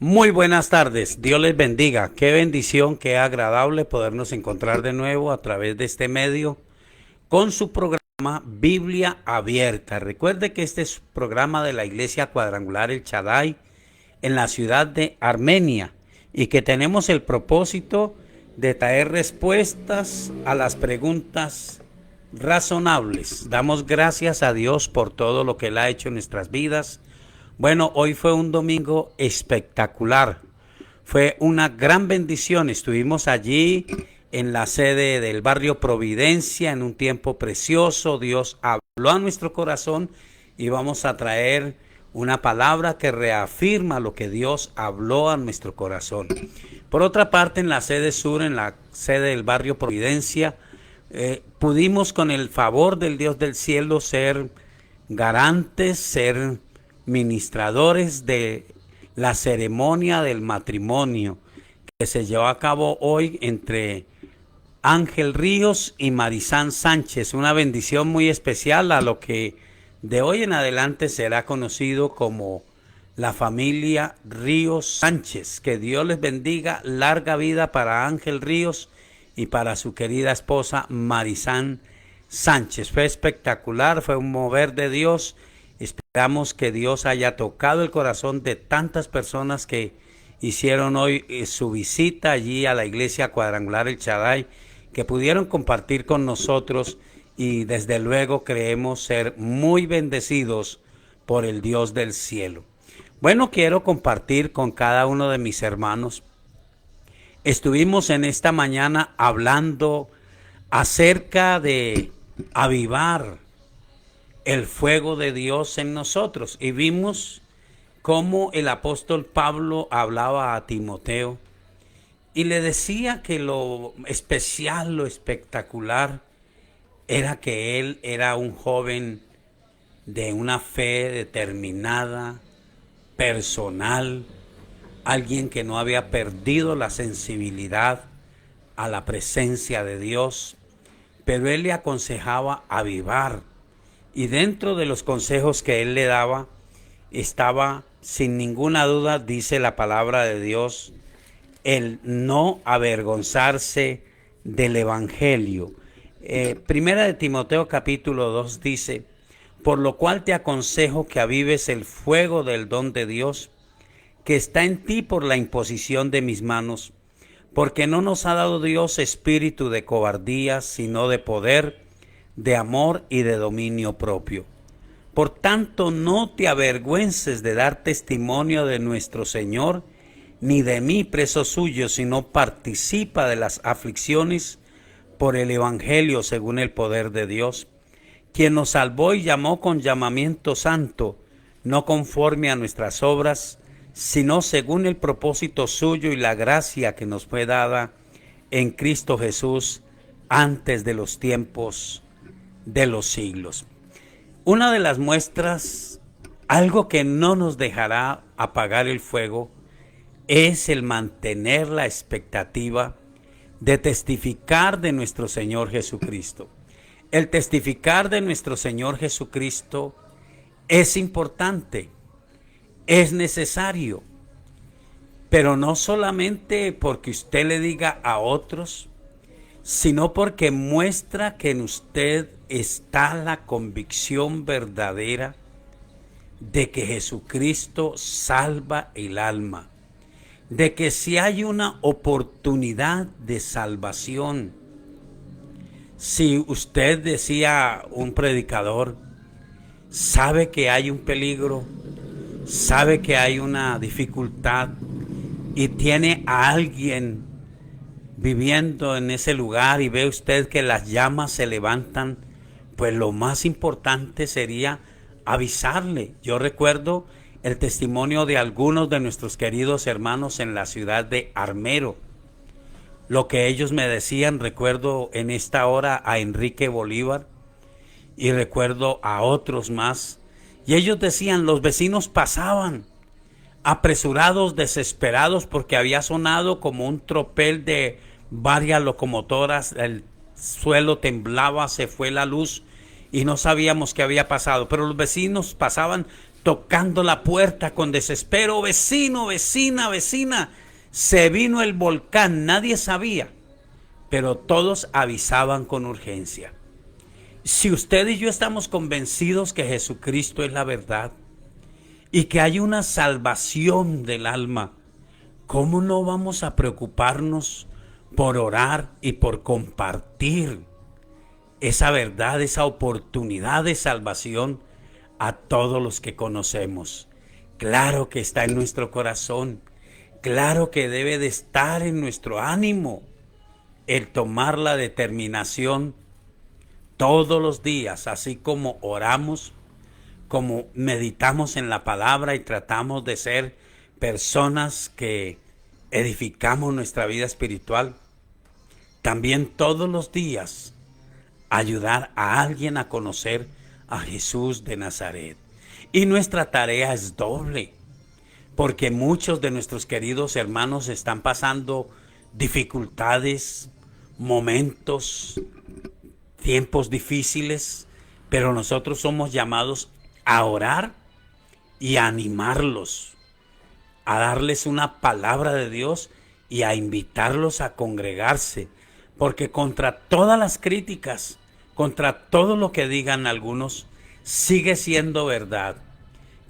Muy buenas tardes, Dios les bendiga. Qué bendición, qué agradable podernos encontrar de nuevo a través de este medio con su programa Biblia Abierta. Recuerde que este es un programa de la Iglesia Cuadrangular El Shaddai en la ciudad de Armenia y que tenemos el propósito de traer respuestas a las preguntas razonables. Damos gracias a Dios por todo lo que Él ha hecho en nuestras vidas. Bueno, hoy fue un domingo espectacular. Fue una gran bendición. Estuvimos allí en la sede del barrio Providencia en un tiempo precioso. Dios habló a nuestro corazón y vamos a traer una palabra que reafirma lo que Dios habló a nuestro corazón. Por otra parte, en la sede sur, en la sede del barrio Providencia, pudimos con el favor del Dios del cielo ser garantes, ser ministradores de la ceremonia del matrimonio que se llevó a cabo hoy entre Ángel Ríos y Marisán Sánchez. Una bendición muy especial a lo que de hoy en adelante será conocido como la familia Ríos Sánchez. Que Dios les bendiga, larga vida para Ángel Ríos y para su querida esposa Marisán Sánchez. Fue espectacular, fue un mover de Dios. Esperamos que Dios haya tocado el corazón de tantas personas que hicieron hoy su visita allí a la iglesia Cuadrangular El Shaddai, que pudieron compartir con nosotros y desde luego creemos ser muy bendecidos por el Dios del cielo. Bueno, quiero compartir con cada uno de mis hermanos. Estuvimos en esta mañana hablando acerca de avivar el fuego de Dios en nosotros y vimos cómo el apóstol Pablo hablaba a Timoteo y le decía que lo especial, lo espectacular era que él era un joven de una fe determinada, personal, alguien que no había perdido la sensibilidad a la presencia de Dios, pero él le aconsejaba avivar. Y dentro de los consejos que él le daba, estaba sin ninguna duda, dice la palabra de Dios, el no avergonzarse del Evangelio. Primera de Timoteo capítulo 2 dice, por lo cual te aconsejo que avives el fuego del don de Dios, que está en ti por la imposición de mis manos, porque no nos ha dado Dios espíritu de cobardía, sino de poder, de amor y de dominio propio. Por tanto, no te avergüences de dar testimonio de nuestro Señor, ni de mí preso suyo, sino participa de las aflicciones por el Evangelio según el poder de Dios, quien nos salvó y llamó con llamamiento santo, no conforme a nuestras obras, sino según el propósito suyo y la gracia que nos fue dada en Cristo Jesús antes de los tiempos de los siglos. Una de las muestras, algo que no nos dejará apagar el fuego, es el mantener la expectativa de testificar de nuestro Señor Jesucristo. El testificar de nuestro Señor Jesucristo es importante, es necesario, pero no solamente porque usted le diga a otros, sino porque muestra que en usted está la convicción verdadera de que Jesucristo salva el alma, de que si hay una oportunidad de salvación, si usted, decía un predicador, sabe que hay un peligro, sabe que hay una dificultad y tiene a alguien viviendo en ese lugar y ve usted que las llamas se levantan, pues lo más importante sería avisarle. Yo recuerdo el testimonio de algunos de nuestros queridos hermanos en la ciudad de Armero. Lo que ellos me decían, recuerdo en esta hora a Enrique Bolívar y recuerdo a otros más. Y ellos decían, los vecinos pasaban apresurados, desesperados, porque había sonado como un tropel de varias locomotoras, el suelo temblaba, se fue la luz y no sabíamos qué había pasado, pero los vecinos pasaban tocando la puerta con desespero, vecino, vecina, vecina. Se vino el volcán, nadie sabía, pero todos avisaban con urgencia. Si usted y yo estamos convencidos que Jesucristo es la verdad y que hay una salvación del alma, ¿cómo no vamos a preocuparnos por orar y por compartir esa verdad, esa oportunidad de salvación a todos los que conocemos? Claro que está en nuestro corazón, claro que debe de estar en nuestro ánimo el tomar la determinación todos los días, así como oramos, como meditamos en la palabra y tratamos de ser personas que edificamos nuestra vida espiritual. También todos los días ayudar a alguien a conocer a Jesús de Nazaret. Y nuestra tarea es doble, porque muchos de nuestros queridos hermanos están pasando dificultades, momentos, tiempos difíciles, pero nosotros somos llamados a orar y a animarlos, a darles una palabra de Dios y a invitarlos a congregarse, porque contra todas las críticas, contra todo lo que digan algunos, sigue siendo verdad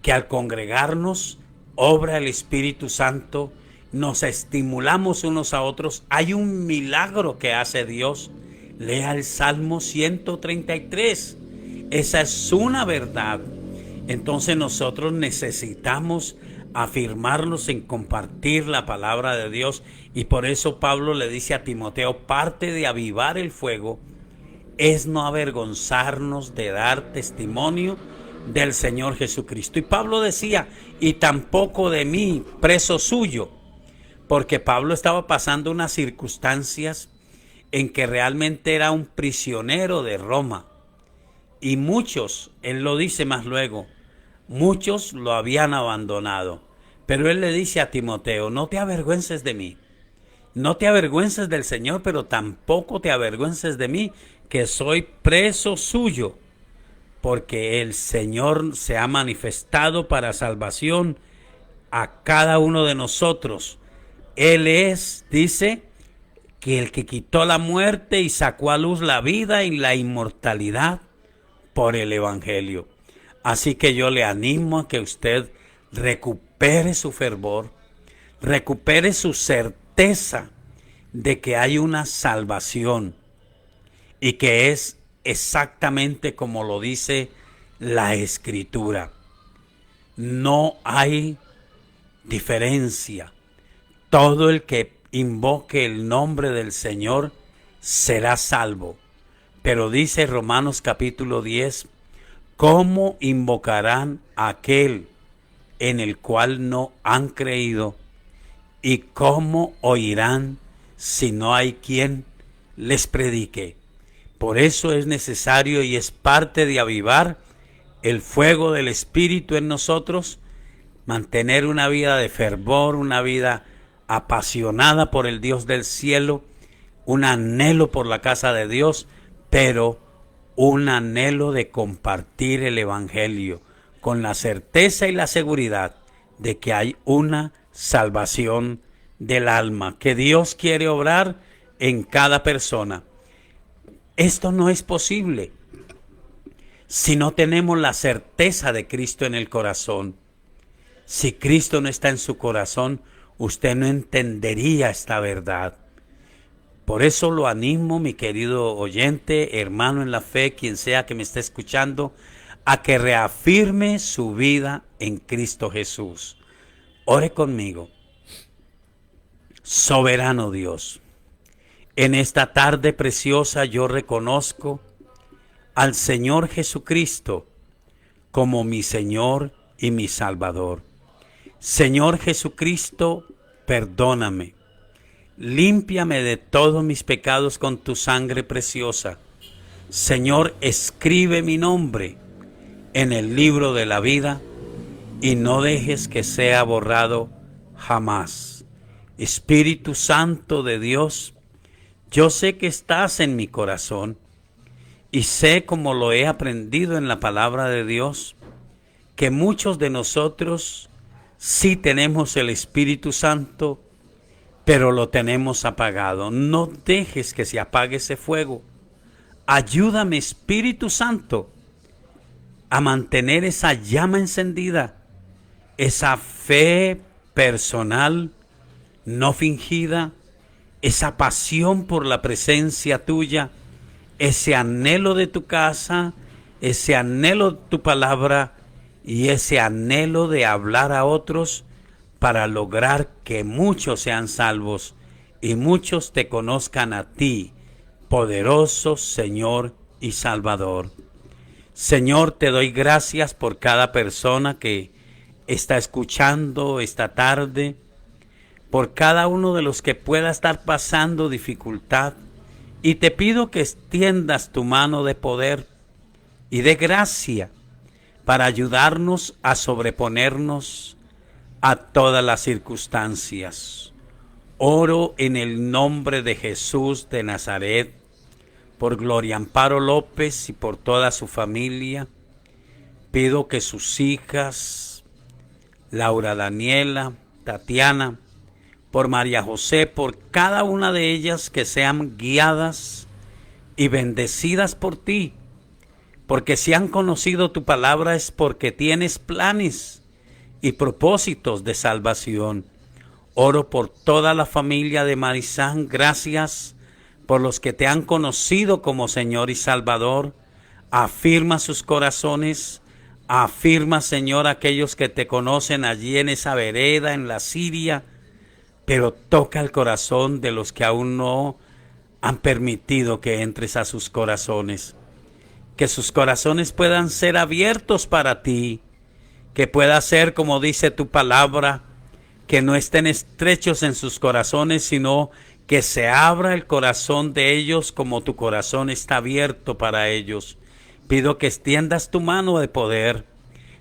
que al congregarnos obra el Espíritu Santo, nos estimulamos unos a otros, hay un milagro que hace Dios. Lea el Salmo 133, esa es una verdad. Entonces nosotros necesitamos afirmarnos en compartir la palabra de Dios, y por eso Pablo le dice a Timoteo, parte de avivar el fuego es no avergonzarnos de dar testimonio del Señor Jesucristo. Y Pablo decía, y tampoco de mí, preso suyo, porque Pablo estaba pasando unas circunstancias en que realmente era un prisionero de Roma. Y muchos, él lo dice más luego, muchos lo habían abandonado. Pero él le dice a Timoteo, no te avergüences de mí, no te avergüences del Señor, pero tampoco te avergüences de mí, que soy preso suyo, porque el Señor se ha manifestado para salvación a cada uno de nosotros. Él es, dice, que el que quitó la muerte y sacó a luz la vida y la inmortalidad por el Evangelio. Así que yo le animo a que usted recupere su fervor, recupere su certeza de que hay una salvación y que es exactamente como lo dice la Escritura. No hay diferencia. Todo el que invoque el nombre del Señor será salvo. Pero dice Romanos capítulo 10, ¿cómo invocarán a aquel en el cual no han creído? ¿Y cómo oirán si no hay quien les predique? Por eso es necesario y es parte de avivar el fuego del Espíritu en nosotros, mantener una vida de fervor, una vida apasionada por el Dios del cielo, un anhelo por la casa de Dios, pero un anhelo de compartir el Evangelio con la certeza y la seguridad de que hay una salvación del alma, que Dios quiere obrar en cada persona. Esto no es posible si no tenemos la certeza de Cristo en el corazón. Si Cristo no está en su corazón, usted no entendería esta verdad. Por eso lo animo, mi querido oyente, hermano en la fe, quien sea que me esté escuchando, a que reafirme su vida en Cristo Jesús. Ore conmigo. Soberano Dios, en esta tarde preciosa yo reconozco al Señor Jesucristo como mi Señor y mi Salvador. Señor Jesucristo, perdóname. Límpiame de todos mis pecados con tu sangre preciosa. Señor, escribe mi nombre en el libro de la vida y no dejes que sea borrado jamás. Espíritu Santo de Dios, yo sé que estás en mi corazón y sé, como lo he aprendido en la palabra de Dios, que muchos de nosotros sí tenemos el Espíritu Santo, pero lo tenemos apagado. No dejes que se apague ese fuego. Ayúdame, Espíritu Santo, a mantener esa llama encendida, esa fe personal, no fingida, esa pasión por la presencia tuya, ese anhelo de tu casa, ese anhelo de tu palabra y ese anhelo de hablar a otros para lograr que muchos sean salvos y muchos te conozcan a ti, poderoso Señor y Salvador. Señor, te doy gracias por cada persona que está escuchando esta tarde, por cada uno de los que pueda estar pasando dificultad, y te pido que extiendas tu mano de poder y de gracia para ayudarnos a sobreponernos a todas las circunstancias. Oro en el nombre de Jesús de Nazaret, por Gloria Amparo López y por toda su familia. Pido que sus hijas, Laura Daniela, Tatiana, por María José, por cada una de ellas, que sean guiadas y bendecidas por ti, porque si han conocido tu palabra es porque tienes planes y propósitos de salvación. Oro por toda la familia de Marizán. Gracias por los que te han conocido como Señor y Salvador. Afirma sus corazones. Afirma, Señor, aquellos que te conocen allí en esa vereda, en la Siria. Pero toca el corazón de los que aún no han permitido que entres a sus corazones. Que sus corazones puedan ser abiertos para ti. Que pueda ser, como dice tu palabra, que no estén estrechos en sus corazones, sino que se abra el corazón de ellos como tu corazón está abierto para ellos. Pido que extiendas tu mano de poder.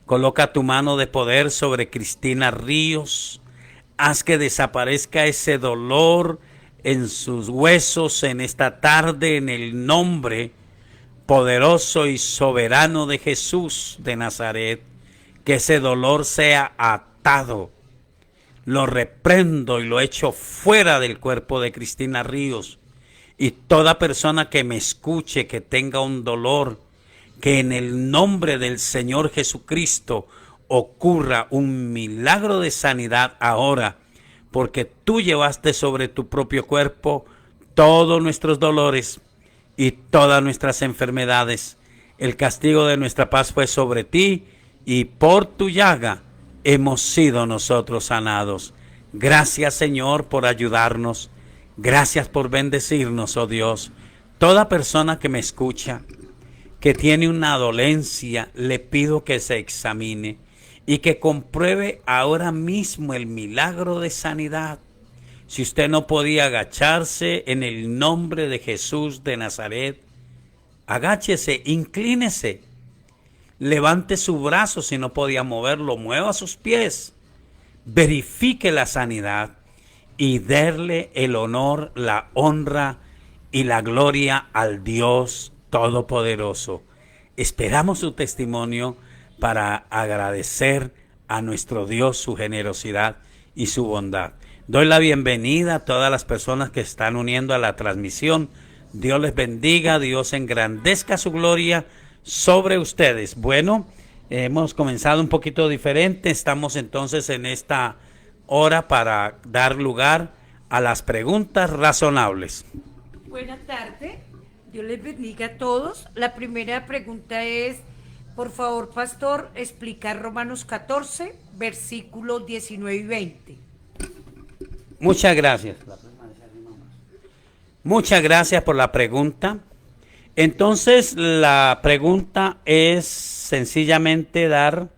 Coloca tu mano de poder sobre Cristina Ríos. Haz que desaparezca ese dolor en sus huesos en esta tarde, en el nombre poderoso y soberano de Jesús de Nazaret. Que ese dolor sea atado. Lo reprendo y lo echo fuera del cuerpo de Cristina Ríos. Y toda persona que me escuche, que tenga un dolor, que en el nombre del Señor Jesucristo ocurra un milagro de sanidad ahora, porque tú llevaste sobre tu propio cuerpo todos nuestros dolores y todas nuestras enfermedades. El castigo de nuestra paz fue sobre ti, y por tu llaga hemos sido nosotros sanados. Gracias, Señor, por ayudarnos. Gracias por bendecirnos, oh Dios. Toda persona que me escucha, que tiene una dolencia, le pido que se examine y que compruebe ahora mismo el milagro de sanidad. Si usted no podía agacharse, en el nombre de Jesús de Nazaret, agáchese, inclínese. Levante su brazo si no podía moverlo, mueva sus pies, verifique la sanidad y darle el honor, la honra y la gloria al Dios Todopoderoso. Esperamos su testimonio para agradecer a nuestro Dios su generosidad y su bondad. Doy la bienvenida a todas las personas que están uniendo a la transmisión. Dios les bendiga, Dios engrandezca su gloria sobre ustedes. Bueno, hemos comenzado un poquito diferente. Estamos entonces en esta hora para dar lugar a las preguntas razonables. Buenas tardes, Dios les bendiga a todos. La primera pregunta es, por favor, pastor, explicar Romanos 14, versículos 19 y 20. Muchas gracias. Muchas gracias por la pregunta. Entonces, la pregunta es sencillamente dar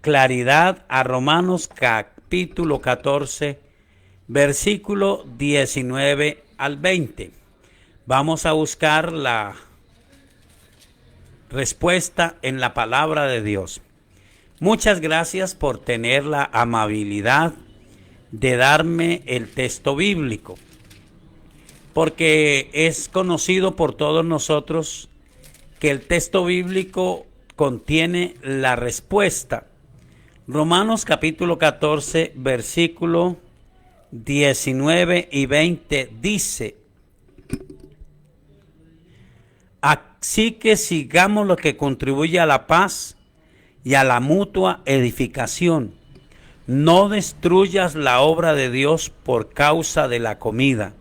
claridad a Romanos capítulo 14, versículo 19 al 20. Vamos a buscar la respuesta en la palabra de Dios. Muchas gracias por tener la amabilidad de darme el texto bíblico, porque es conocido por todos nosotros que el texto bíblico contiene la respuesta. Romanos capítulo 14, versículo 19 y 20 dice: así que sigamos lo que contribuye a la paz y a la mutua edificación. No destruyas la obra de Dios por causa de la comida.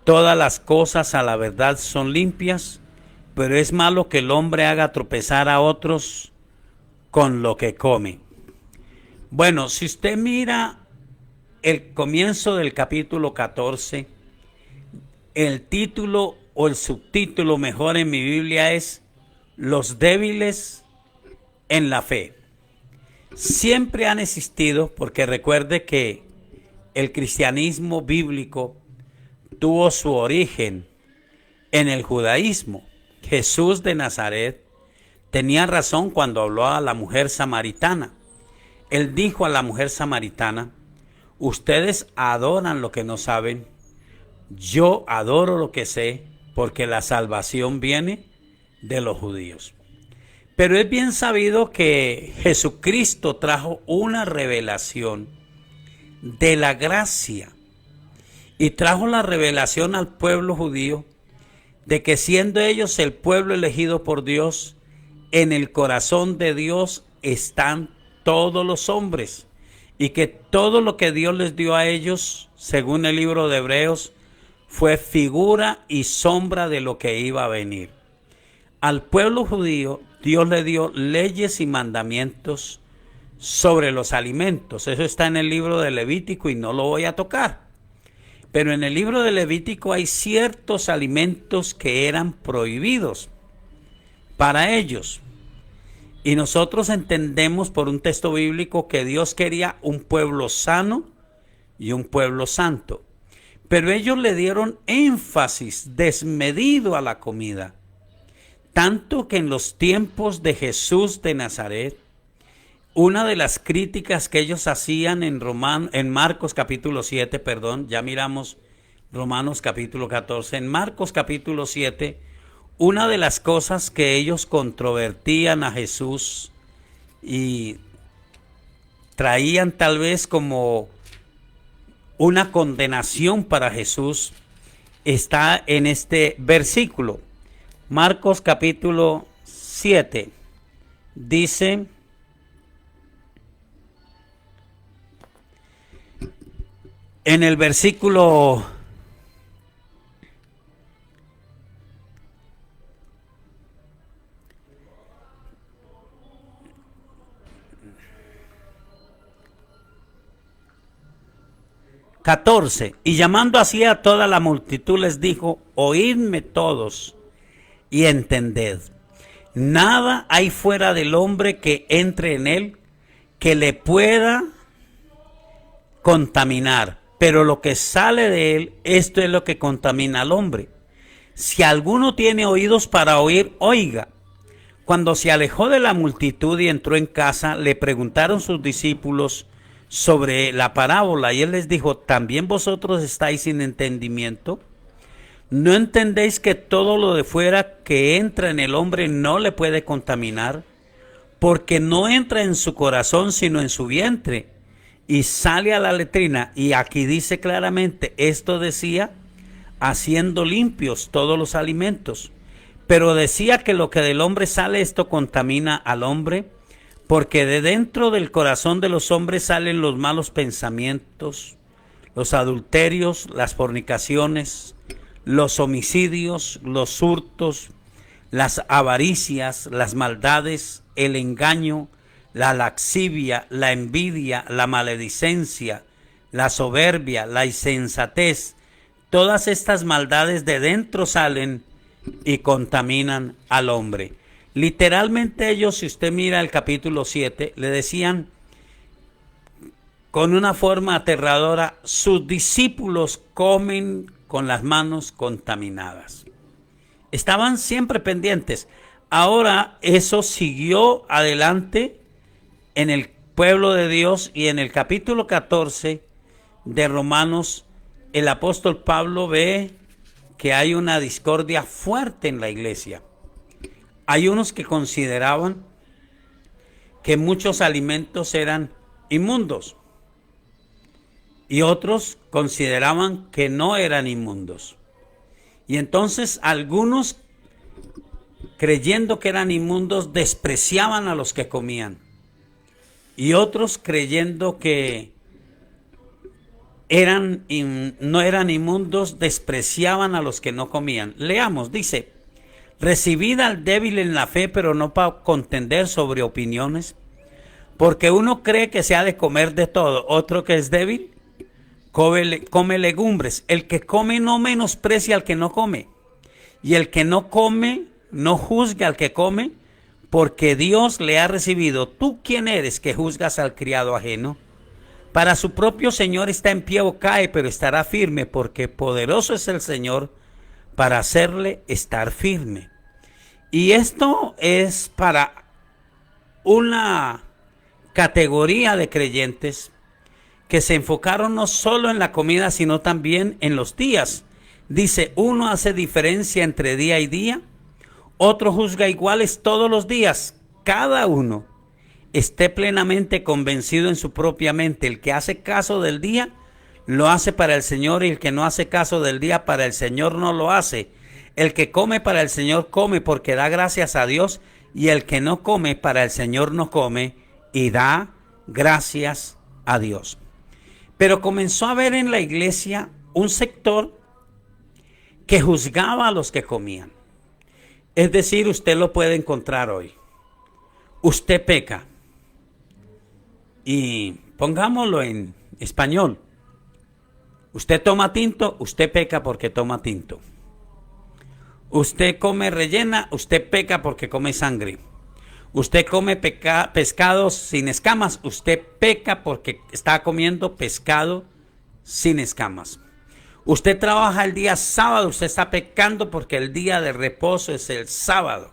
Todas las cosas a la verdad son limpias, pero es malo que el hombre haga tropezar a otros con lo que come. Bueno, si usted mira el comienzo del capítulo 14, el título o el subtítulo mejor en mi Biblia es Los débiles en la fe. Siempre han existido, porque recuerde que el cristianismo bíblico tuvo su origen en el judaísmo. Jesús de Nazaret tenía razón cuando habló a la mujer samaritana. Él dijo a la mujer samaritana: ustedes adoran lo que no saben, yo adoro lo que sé, porque la salvación viene de los judíos. Pero es bien sabido que Jesucristo trajo una revelación de la gracia y trajo la revelación al pueblo judío de que, siendo ellos el pueblo elegido por Dios, en el corazón de Dios están todos los hombres, y que todo lo que Dios les dio a ellos, según el libro de Hebreos, fue figura y sombra de lo que iba a venir. Al pueblo judío Dios le dio leyes y mandamientos sobre los alimentos. Eso está en el libro de Levítico y no lo voy a tocar. Pero en el libro de Levítico hay ciertos alimentos que eran prohibidos para ellos. Y nosotros entendemos por un texto bíblico que Dios quería un pueblo sano y un pueblo santo. Pero ellos le dieron énfasis desmedido a la comida. Tanto que en los tiempos de Jesús de Nazaret, una de las críticas que ellos hacían en Marcos capítulo 7, ya miramos Romanos capítulo 14, en Marcos capítulo 7, una de las cosas que ellos controvertían a Jesús y traían tal vez como una condenación para Jesús, está en este versículo. Marcos capítulo 7 dice: en el versículo 14, y llamando así a toda la multitud les dijo: oídme todos y entended. Nada hay fuera del hombre que entre en él que le pueda contaminar, pero lo que sale de él, esto es lo que contamina al hombre. Si alguno tiene oídos para oír, oiga. Cuando se alejó de la multitud y entró en casa, le preguntaron sus discípulos sobre la parábola, y él les dijo: ¿también vosotros estáis sin entendimiento? ¿No entendéis que todo lo de fuera que entra en el hombre no le puede contaminar? Porque no entra en su corazón, sino en su vientre, y sale a la letrina. Y aquí dice claramente, esto decía, haciendo limpios todos los alimentos. Pero decía que lo que del hombre sale, esto contamina al hombre, porque de dentro del corazón de los hombres salen los malos pensamientos, los adulterios, las fornicaciones, los homicidios, los hurtos, las avaricias, las maldades, el engaño, la lascivia, la envidia, la maledicencia, la soberbia, la insensatez. Todas estas maldades de dentro salen y contaminan al hombre. Literalmente ellos, si usted mira el capítulo 7, le decían con una forma aterradora: sus discípulos comen con las manos contaminadas. Estaban siempre pendientes. Ahora eso siguió adelante en el pueblo de Dios, y en el capítulo 14 de Romanos, el apóstol Pablo ve que hay una discordia fuerte en la iglesia. Hay unos que consideraban que muchos alimentos eran inmundos y otros consideraban que no eran inmundos. Y entonces algunos, creyendo que eran inmundos, despreciaban a los que comían. Y otros, creyendo que no eran inmundos, despreciaban a los que no comían. Leamos, dice: recibid al débil en la fe, pero no para contender sobre opiniones, porque uno cree que se ha de comer de todo, otro que es débil come legumbres. El que come no menosprecia al que no come, y el que no come no juzgue al que come, porque Dios le ha recibido. ¿Tú quién eres que juzgas al criado ajeno? Para su propio Señor está en pie o cae, pero estará firme, porque poderoso es el Señor para hacerle estar firme. Y esto es para una categoría de creyentes que se enfocaron no solo en la comida, sino también en los días. Dice: uno hace diferencia entre día y día, otro juzga iguales todos los días. Cada uno esté plenamente convencido en su propia mente. El que hace caso del día, lo hace para el Señor, y el que no hace caso del día, para el Señor no lo hace. El que come para el Señor come porque da gracias a Dios, y el que no come para el Señor no come y da gracias a Dios. Pero comenzó a haber en la iglesia un sector que juzgaba a los que comían. Es decir, usted lo puede encontrar hoy. Usted peca. Y pongámoslo en español. Usted toma tinto, usted peca porque toma tinto. Usted come rellena, usted peca porque come sangre. Usted come pescados sin escamas, usted peca porque está comiendo pescado sin escamas. Usted trabaja el día sábado, usted está pecando porque el día de reposo es el sábado.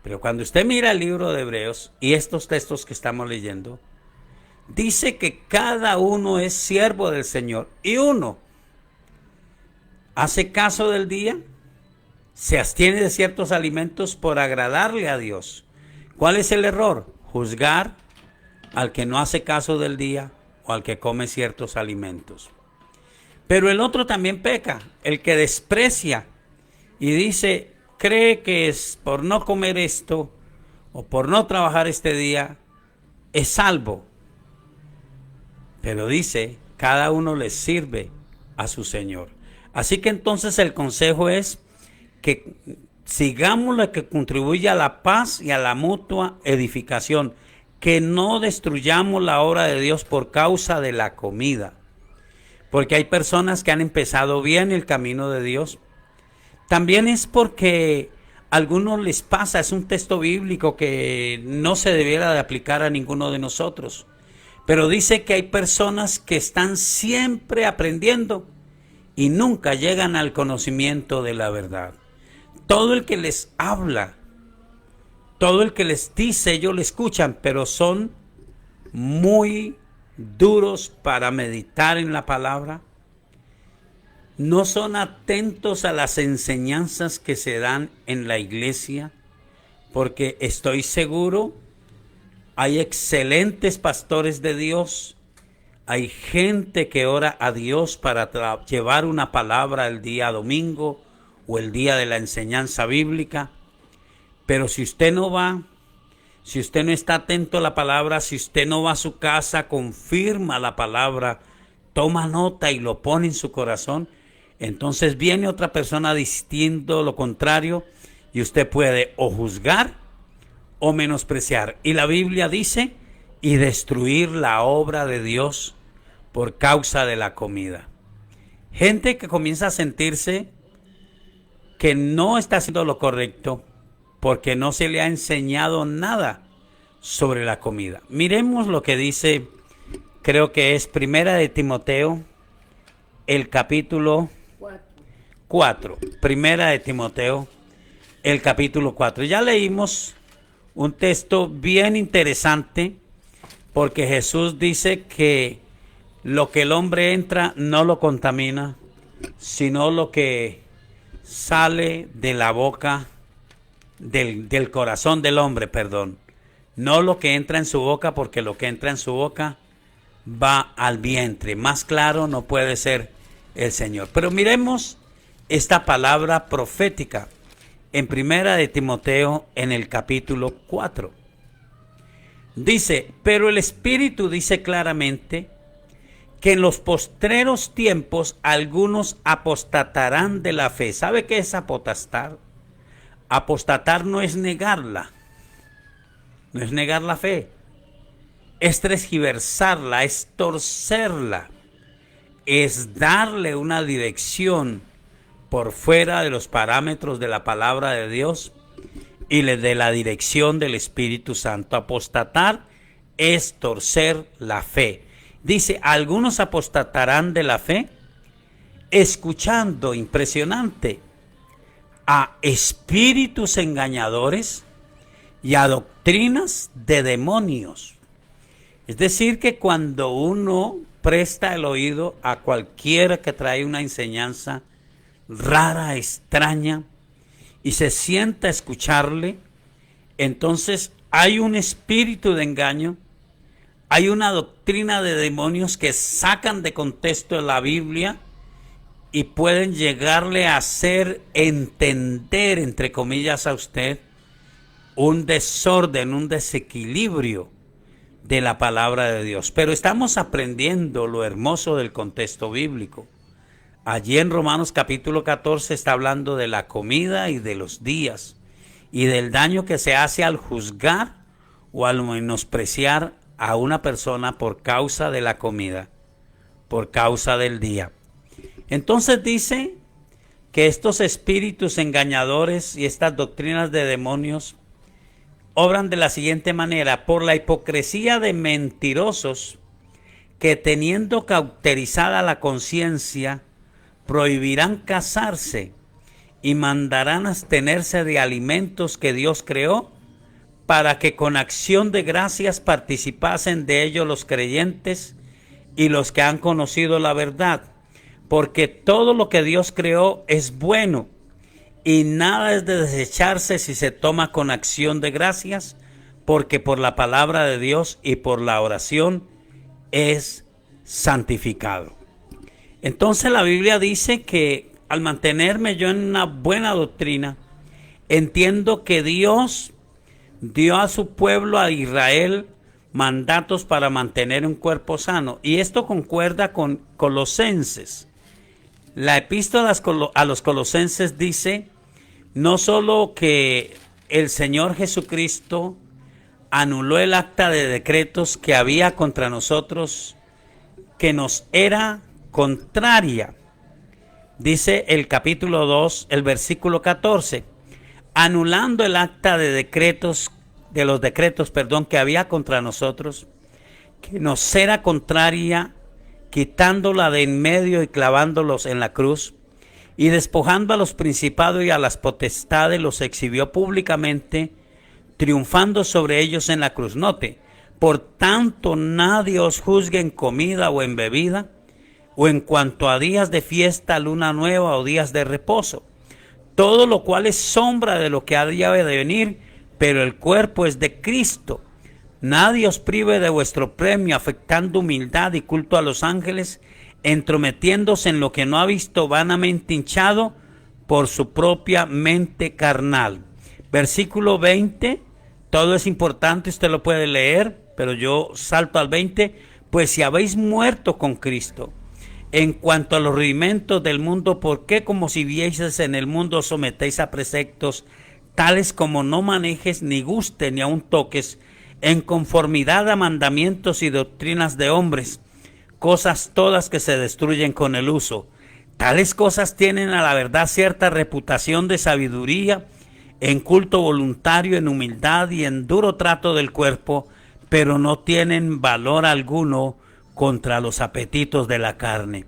Pero cuando usted mira el libro de Hebreos y estos textos que estamos leyendo, dice que cada uno es siervo del Señor, y uno hace caso del día, se abstiene de ciertos alimentos por agradarle a Dios. ¿Cuál es el error? Juzgar al que no hace caso del día o al que come ciertos alimentos. Pero el otro también peca, el que desprecia y dice, cree que es por no comer esto o por no trabajar este día, es salvo. Pero dice, cada uno le sirve a su Señor. Así que entonces el consejo es que sigamos lo que contribuye a la paz y a la mutua edificación, que no destruyamos la obra de Dios por causa de la comida. Porque hay personas que han empezado bien el camino de Dios. También es porque a algunos les pasa, es un texto bíblico que no se debiera de aplicar a ninguno de nosotros. Pero dice que hay personas que están siempre aprendiendo y nunca llegan al conocimiento de la verdad. Todo el que les habla, todo el que les dice, ellos le escuchan, pero son muy duros para meditar en la palabra. No son atentos a las enseñanzas que se dan en la iglesia, porque estoy seguro, hay excelentes pastores de Dios, hay gente que ora a Dios para llevar una palabra el día domingo o el día de la enseñanza bíblica. Pero si usted no va, si usted no está atento a la palabra, si usted no va a su casa, confirma la palabra, toma nota y lo pone en su corazón, entonces viene otra persona diciendo lo contrario y usted puede o juzgar o menospreciar. Y la Biblia dice, y destruir la obra de Dios por causa de la comida. Gente que comienza a sentirse que no está haciendo lo correcto porque no se le ha enseñado nada sobre la comida. Miremos lo que dice, creo que es Primera de Timoteo, el capítulo 4. Primera de Timoteo, el capítulo 4. Ya leímos un texto bien interesante porque Jesús dice que lo que el hombre entra no lo contamina, sino lo que sale de la boca del corazón del hombre, perdón. No lo que entra en su boca, porque lo que entra en su boca va al vientre. Más claro no puede ser el Señor. Pero miremos esta palabra profética en Primera de Timoteo en el capítulo 4. Dice, pero el Espíritu dice claramente que en los postreros tiempos algunos apostatarán de la fe. ¿Sabe qué es apostatar? Apostatar no es negarla, no es negar la fe, es transgiversarla, es torcerla, es darle una dirección por fuera de los parámetros de la palabra de Dios y de la dirección del Espíritu Santo. Apostatar es torcer la fe. Dice, algunos apostatarán de la fe, escuchando, impresionante, a espíritus engañadores y a doctrinas de demonios. Es decir, que cuando uno presta el oído a cualquiera que trae una enseñanza rara, extraña, y se sienta a escucharle, entonces hay un espíritu de engaño, hay una doctrina de demonios que sacan de contexto la Biblia y pueden llegarle a hacer entender, entre comillas, a usted un desorden, un desequilibrio de la palabra de Dios. Pero estamos aprendiendo lo hermoso del contexto bíblico. Allí en Romanos capítulo 14 está hablando de la comida y de los días y del daño que se hace al juzgar o al menospreciar a una persona por causa de la comida, por causa del día. Entonces dice que estos espíritus engañadores y estas doctrinas de demonios obran de la siguiente manera: por la hipocresía de mentirosos que, teniendo cauterizada la conciencia, prohibirán casarse y mandarán abstenerse de alimentos que Dios creó, para que con acción de gracias participasen de ellos los creyentes y los que han conocido la verdad. Porque todo lo que Dios creó es bueno, y nada es de desecharse si se toma con acción de gracias, porque por la palabra de Dios y por la oración es santificado. Entonces la Biblia dice que al mantenerme yo en una buena doctrina, entiendo que Dios dio a su pueblo, a Israel, mandatos para mantener un cuerpo sano. Y esto concuerda con Colosenses. La epístola a los Colosenses dice no solo que el Señor Jesucristo anuló el acta de decretos que había contra nosotros, que nos era contraria. Dice el capítulo 2, el versículo 14, anulando el acta de decretos, que había contra nosotros, que nos era contraria, quitándola de en medio y clavándolos en la cruz, y despojando a los principados y a las potestades, los exhibió públicamente, triunfando sobre ellos en la cruz. Note, por tanto nadie os juzgue en comida o en bebida, o en cuanto a días de fiesta, luna nueva o días de reposo, todo lo cual es sombra de lo que ha de venir, pero el cuerpo es de Cristo. Nadie os prive de vuestro premio, afectando humildad y culto a los ángeles, entrometiéndose en lo que no ha visto, vanamente hinchado por su propia mente carnal. Versículo 20, todo es importante, usted lo puede leer, pero yo salto al 20. Pues si habéis muerto con Cristo en cuanto a los rudimentos del mundo, ¿por qué, como si vieseis en el mundo, os sometéis a preceptos tales como no manejes, ni gustes, ni aun toques, en conformidad a mandamientos y doctrinas de hombres, cosas todas que se destruyen con el uso? Tales cosas tienen a la verdad cierta reputación de sabiduría, en culto voluntario, en humildad y en duro trato del cuerpo, pero no tienen valor alguno contra los apetitos de la carne.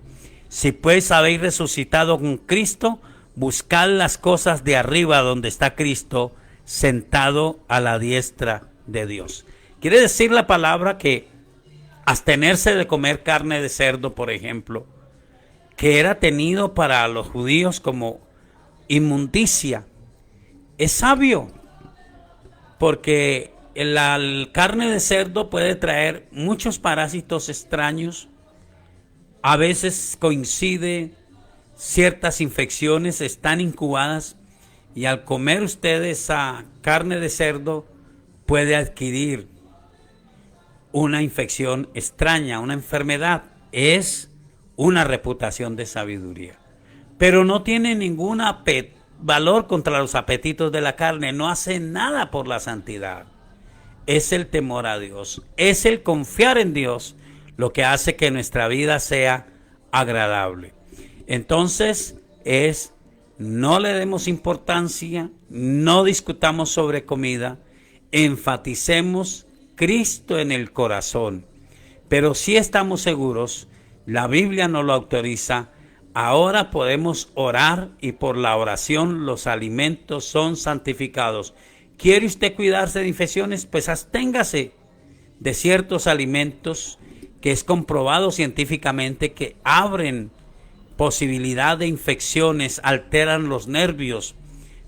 Si pues habéis resucitado con Cristo, buscad las cosas de arriba, donde está Cristo sentado a la diestra de Dios. Quiere decir la palabra que abstenerse de comer carne de cerdo, por ejemplo, que era tenido para los judíos como inmundicia, es sabio, porque la carne de cerdo puede traer muchos parásitos extraños. A veces coincide ciertas infecciones, están incubadas, y al comer usted esa carne de cerdo puede adquirir una infección extraña, una enfermedad. Es una reputación de sabiduría, pero no tiene ningún valor contra los apetitos de la carne, no hace nada por la santidad. Es el temor a Dios, es el confiar en Dios lo que hace que nuestra vida sea agradable. Entonces no le demos importancia, no discutamos sobre comida, enfaticemos Cristo en el corazón. Pero si estamos seguros, la Biblia nos lo autoriza. Ahora podemos orar y por la oración los alimentos son santificados. ¿Quiere usted cuidarse de infecciones? Pues absténgase de ciertos alimentos que es comprobado científicamente que abren posibilidad de infecciones, alteran los nervios,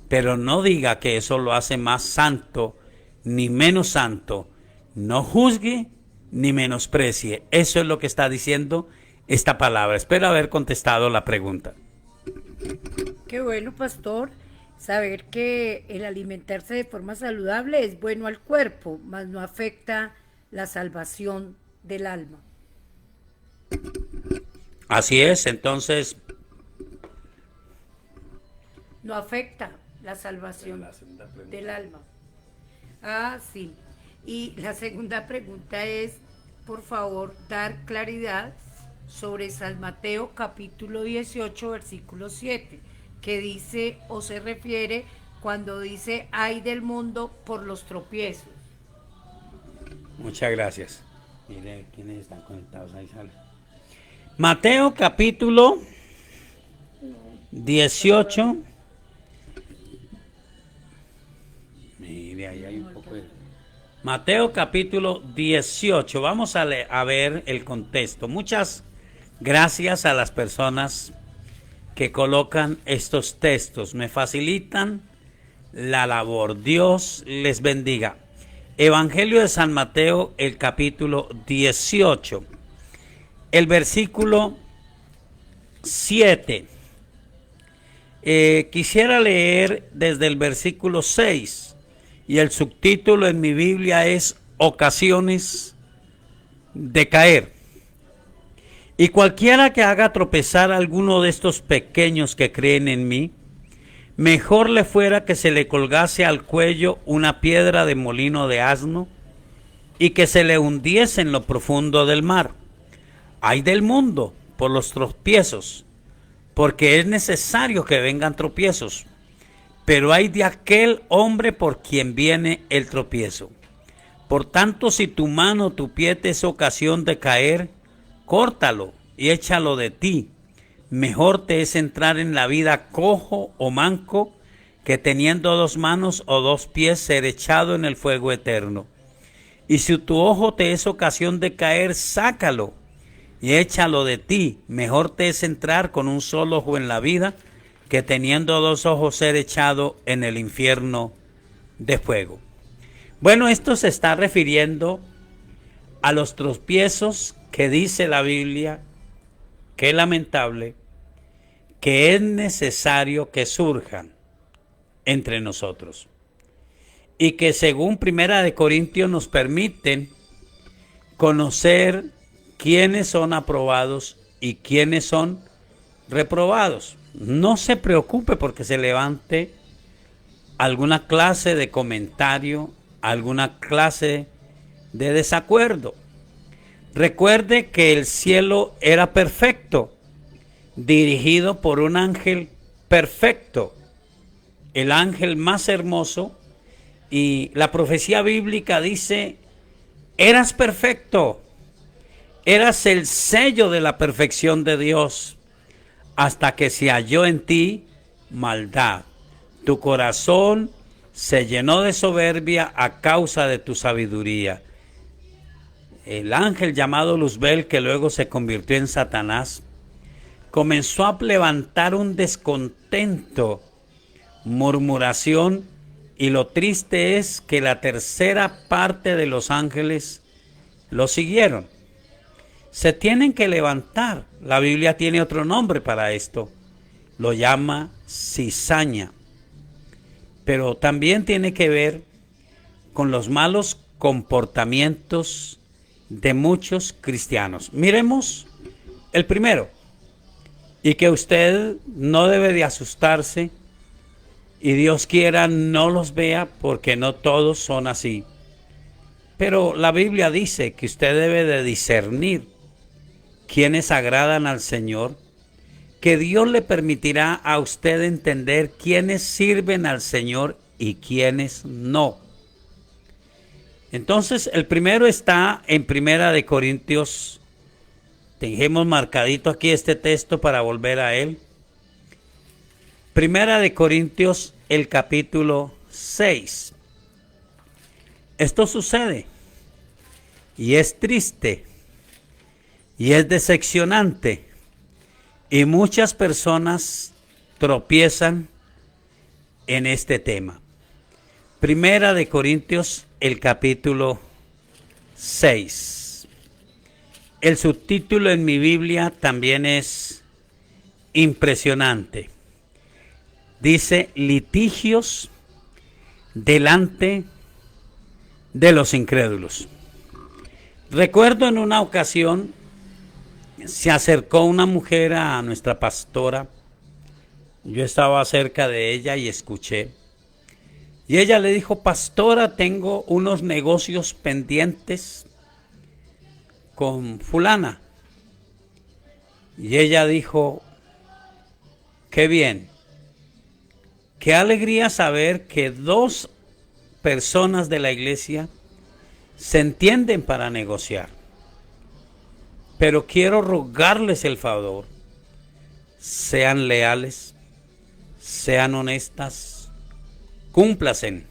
pero no diga que eso lo hace más santo ni menos santo. No juzgue ni menosprecie. Eso es lo que está diciendo esta palabra. Espero haber contestado la pregunta. Qué bueno, pastor, saber que el alimentarse de forma saludable es bueno al cuerpo, mas no afecta la salvación del alma. Así es, entonces. No afecta la salvación del alma. Ah, sí. Y la segunda pregunta es, por favor, dar claridad sobre San Mateo capítulo 18, versículo 7, que dice o se refiere cuando dice ay del mundo por los tropiezos. Muchas gracias. Mire quiénes están conectados ahí, sale. Mateo capítulo 18. Mire, ahí hay un poco de... Mateo capítulo 18. Vamos a ver el contexto. Muchas gracias a las personas que colocan estos textos. Me facilitan la labor. Dios les bendiga. Evangelio de San Mateo, el capítulo 18. El versículo 7. Quisiera leer desde el versículo 6. Y el subtítulo en mi Biblia es Ocasiones de caer. Y cualquiera que haga tropezar a alguno de estos pequeños que creen en mí, mejor le fuera que se le colgase al cuello una piedra de molino de asno y que se le hundiese en lo profundo del mar. Ay del mundo por los tropiezos, porque es necesario que vengan tropiezos. Pero hay de aquel hombre por quien viene el tropiezo. Por tanto, si tu mano o tu pie te es ocasión de caer, córtalo y échalo de ti. Mejor te es entrar en la vida cojo o manco, que teniendo dos manos o dos pies ser echado en el fuego eterno. Y si tu ojo te es ocasión de caer, sácalo y échalo de ti. Mejor te es entrar con un solo ojo en la vida, que teniendo dos ojos ser echado en el infierno de fuego. Bueno, esto se está refiriendo a los tropiezos que dice la Biblia, que es lamentable, que es necesario que surjan entre nosotros. Y que según Primera de Corintios nos permiten conocer quiénes son aprobados y quiénes son reprobados. No se preocupe porque se levante alguna clase de comentario, alguna clase de desacuerdo. Recuerde que el cielo era perfecto, dirigido por un ángel perfecto, el ángel más hermoso, y la profecía bíblica dice, eras perfecto, eras el sello de la perfección de Dios, hasta que se halló en ti maldad. Tu corazón se llenó de soberbia a causa de tu sabiduría. El ángel llamado Luzbel, que luego se convirtió en Satanás, comenzó a levantar un descontento, murmuración Y lo triste es que la tercera parte de los ángeles lo siguieron. Se tienen que levantar. La Biblia tiene otro nombre para esto. Lo llama cizaña. Pero también tiene que ver con los malos comportamientos de muchos cristianos. Miremos el primero. Y que usted no debe de asustarse. Y Dios quiera no los vea, porque no todos son así. Pero la Biblia dice que usted debe de discernir quiénes agradan al Señor, que Dios le permitirá a usted entender quiénes sirven al Señor y quiénes no. Entonces, el primero está en Primera de Corintios. Dejemos marcadito aquí este texto para volver a él. Primera de Corintios, el capítulo 6. Esto sucede y es triste y es decepcionante y muchas personas tropiezan en este tema. Primera de Corintios, el capítulo 6. El subtítulo en mi Biblia también es impresionante. Dice: litigios delante de los incrédulos. Recuerdo en una ocasión se acercó una mujer a nuestra pastora. Yo estaba cerca de ella y escuché. Y ella le dijo: pastora, tengo unos negocios pendientes con fulana. Y ella dijo: qué bien, qué alegría saber que dos personas de la iglesia se entienden para negociar. Pero quiero rogarles el favor, sean leales, sean honestas, cúmplasen,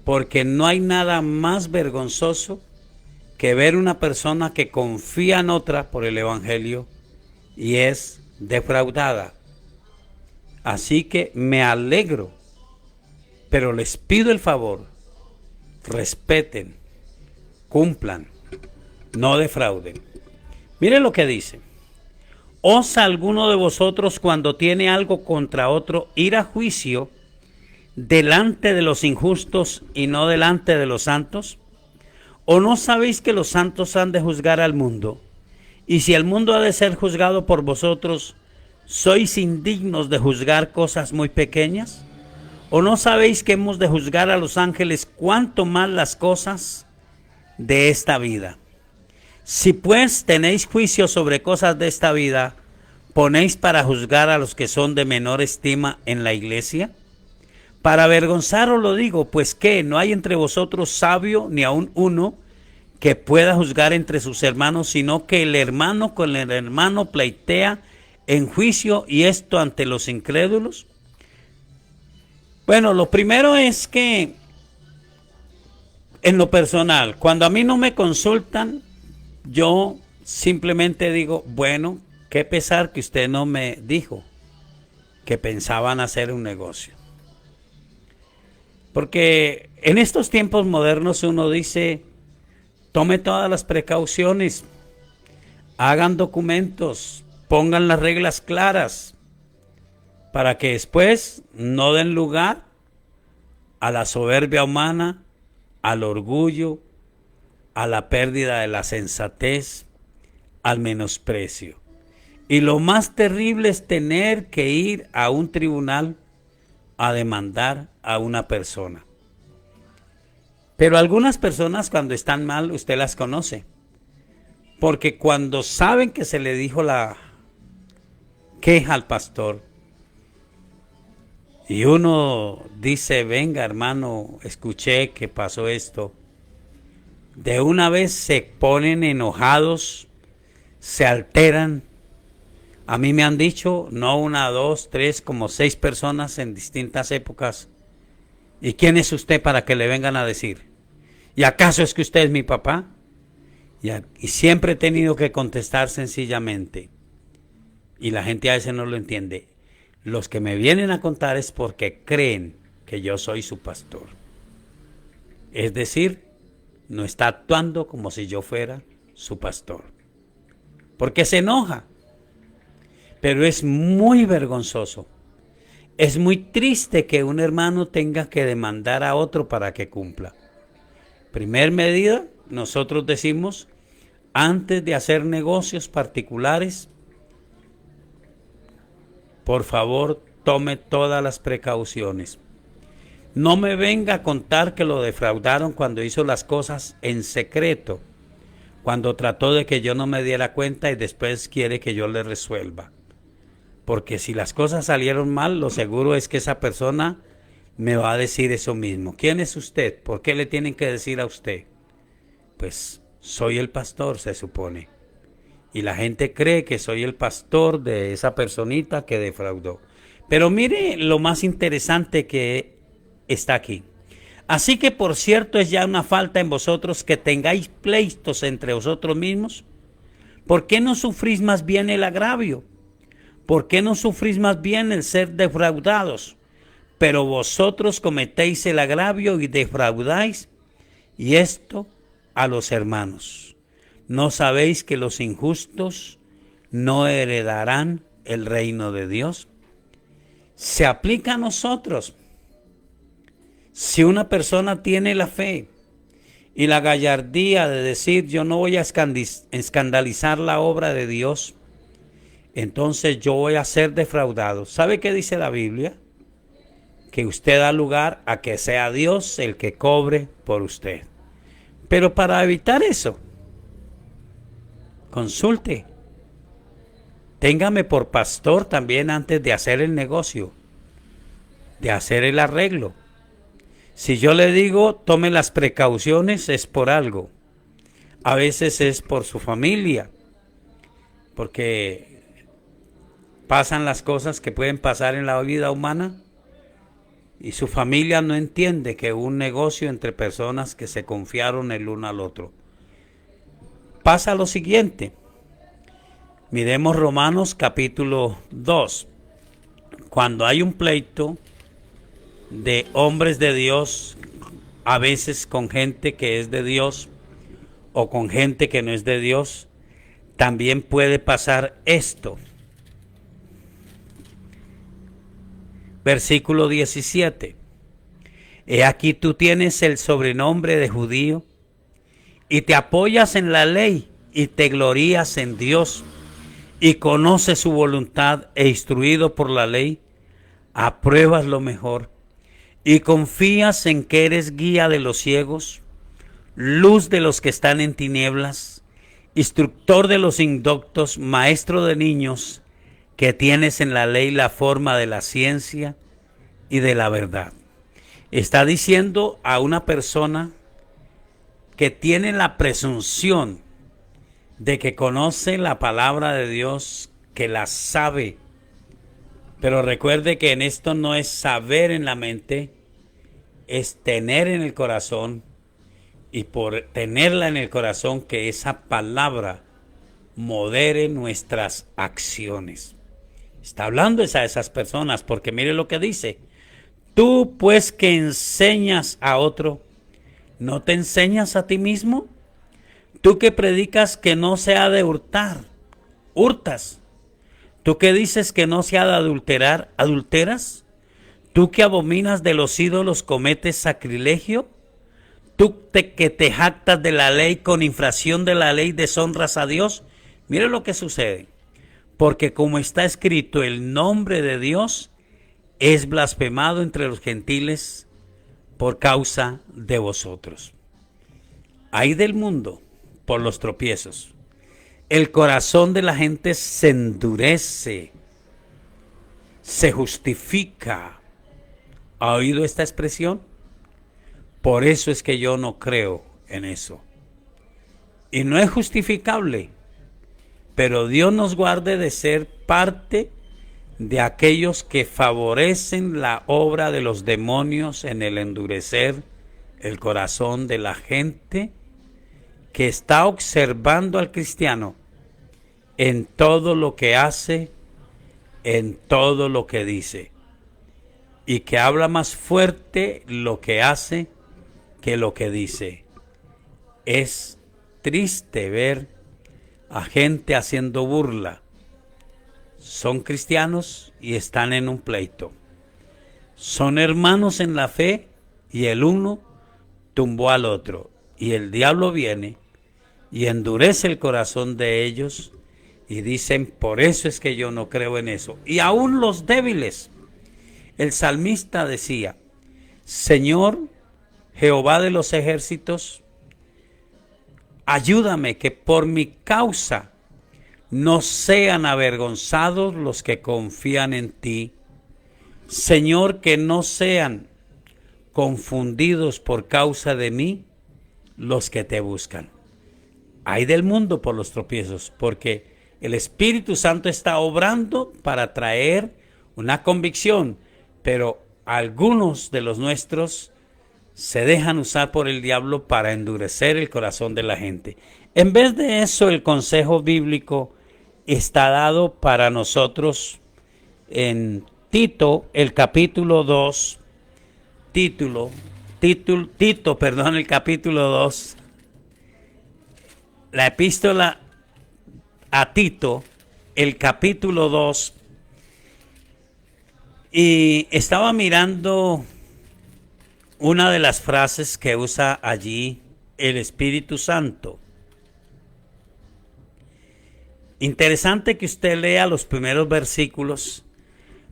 porque no hay nada más vergonzoso que ver una persona que confía en otra por el evangelio y es defraudada. Así que me alegro, pero les pido el favor, respeten, cumplan, no defrauden. Miren lo que dice: ¿osa alguno de vosotros, cuando tiene algo contra otro, ir a juicio delante de los injustos y no delante de los santos? ¿O no sabéis que los santos han de juzgar al mundo? Y si el mundo ha de ser juzgado por vosotros, ¿sois indignos de juzgar cosas muy pequeñas? ¿O no sabéis que hemos de juzgar a los ángeles, cuánto más las cosas de esta vida? Si pues tenéis juicio sobre cosas de esta vida, ¿ponéis para juzgar a los que son de menor estima en la iglesia? Para avergonzaros lo digo, pues que no hay entre vosotros sabio ni aun uno que pueda juzgar entre sus hermanos, sino que el hermano con el hermano pleitea en juicio, y esto ante los incrédulos. Bueno, lo primero es que en lo personal, cuando a mí no me consultan, yo simplemente digo: bueno, qué pesar que usted no me dijo que pensaban hacer un negocio. Porque en estos tiempos modernos uno dice: tome todas las precauciones, hagan documentos, pongan las reglas claras, para que después no den lugar a la soberbia humana, al orgullo, a la pérdida de la sensatez, al menosprecio. Y lo más terrible es tener que ir a un tribunal a demandar a una persona. Pero algunas personas, cuando están mal, usted las conoce. Porque cuando saben que se le dijo la queja al pastor, y uno dice: venga, hermano, escuché que pasó esto, de una vez se ponen enojados, se alteran. A mí me han dicho, no una, dos, tres, como 6 personas en distintas épocas: ¿y quién es usted para que le vengan a decir? ¿Y acaso es que usted es mi papá? Y siempre he tenido que contestar sencillamente, y la gente a veces no lo entiende: los que me vienen a contar es porque creen que yo soy su pastor. Es decir, no está actuando como si yo fuera su pastor. Porque se enoja. Pero es muy vergonzoso. Es muy triste que un hermano tenga que demandar a otro para que cumpla. Primer medida, nosotros decimos, antes de hacer negocios particulares, por favor, tome todas las precauciones. No me venga a contar que lo defraudaron cuando hizo las cosas en secreto, cuando trató de que yo no me diera cuenta y después quiere que yo le resuelva. Porque si las cosas salieron mal, lo seguro es que esa persona me va a decir eso mismo. ¿Quién es usted? ¿Por qué le tienen que decir a usted? Pues soy el pastor, se supone. Y la gente cree que soy el pastor de esa personita que defraudó. Pero mire lo más interesante que está aquí. Así que por cierto es ya una falta en vosotros que tengáis pleitos entre vosotros mismos. ¿Por qué no sufrís más bien el agravio? ¿Por qué no sufrís más bien el ser defraudados? Pero vosotros cometéis el agravio y defraudáis, y esto a los hermanos. ¿No sabéis que los injustos no heredarán el reino de Dios? Se aplica a nosotros. Si una persona tiene la fe y la gallardía de decir yo no voy a escandalizar la obra de Dios, entonces yo voy a ser defraudado. ¿Sabe qué dice la Biblia? Que usted da lugar a que sea Dios el que cobre por usted. Pero para evitar eso, consulte. Téngame por pastor también antes de hacer el negocio, de hacer el arreglo. Si yo le digo tome las precauciones es por algo. A veces es por su familia, porque pasan las cosas que pueden pasar en la vida humana y su familia no entiende que un negocio entre personas que se confiaron el uno al otro. Pasa lo siguiente. Miremos Romanos capítulo 2. Cuando hay un pleito de hombres de Dios, a veces con gente que es de Dios o con gente que no es de Dios, también puede pasar esto. Versículo 17. He aquí tú tienes el sobrenombre de judío y te apoyas en la ley y te glorías en Dios y conoces su voluntad e instruido por la ley, apruebas lo mejor y confías en que eres guía de los ciegos, luz de los que están en tinieblas, instructor de los indoctos, maestro de niños, que tienes en la ley la forma de la ciencia y de la verdad. Está diciendo a una persona que tiene la presunción de que conoce la palabra de Dios, que la sabe. Pero recuerde que en esto no es saber en la mente, es tener en el corazón, y por tenerla en el corazón que esa palabra modere nuestras acciones. Está hablando a esas personas porque mire lo que dice. Tú pues que enseñas a otro, ¿no te enseñas a ti mismo? Tú que predicas que no se ha de hurtar, hurtas. Tú que dices que no se ha de adulterar, ¿adulteras? Tú que abominas de los ídolos, ¿cometes sacrilegio? Tú que te jactas de la ley, con infracción de la ley deshonras a Dios. Mire lo que sucede. Porque como está escrito, el nombre de Dios es blasfemado entre los gentiles por causa de vosotros. Ay del mundo por los tropiezos. El corazón de la gente se endurece, se justifica. ¿Ha oído esta expresión? Por eso es que yo no creo en eso. Y no es justificable, pero Dios nos guarde de ser parte de aquellos que favorecen la obra de los demonios en el endurecer el corazón de la gente que está observando al cristiano en todo lo que hace, en todo lo que dice. y que habla más fuerte lo que hace que lo que dice. Es triste ver a gente haciendo burla. Son cristianos y están en un pleito. Son hermanos en la fe y el uno tumbó al otro. Y el diablo viene y endurece el corazón de ellos y dicen, por eso es que yo no creo en eso. Y aún los débiles. El salmista decía, Señor Jehová de los ejércitos, ayúdame que por mi causa no sean avergonzados los que confían en ti. Señor, que no sean confundidos por causa de mí los que te buscan. Ay del mundo por los tropiezos, porque el Espíritu Santo está obrando para traer una convicción, pero algunos de los nuestros se dejan usar por el diablo para endurecer el corazón de la gente. En vez de eso, el consejo bíblico está dado para nosotros en Tito, el capítulo 2, el capítulo 2, la epístola a Tito, el capítulo 2, y estaba mirando una de las frases que usa allí el Espíritu Santo. Interesante que usted lea los primeros versículos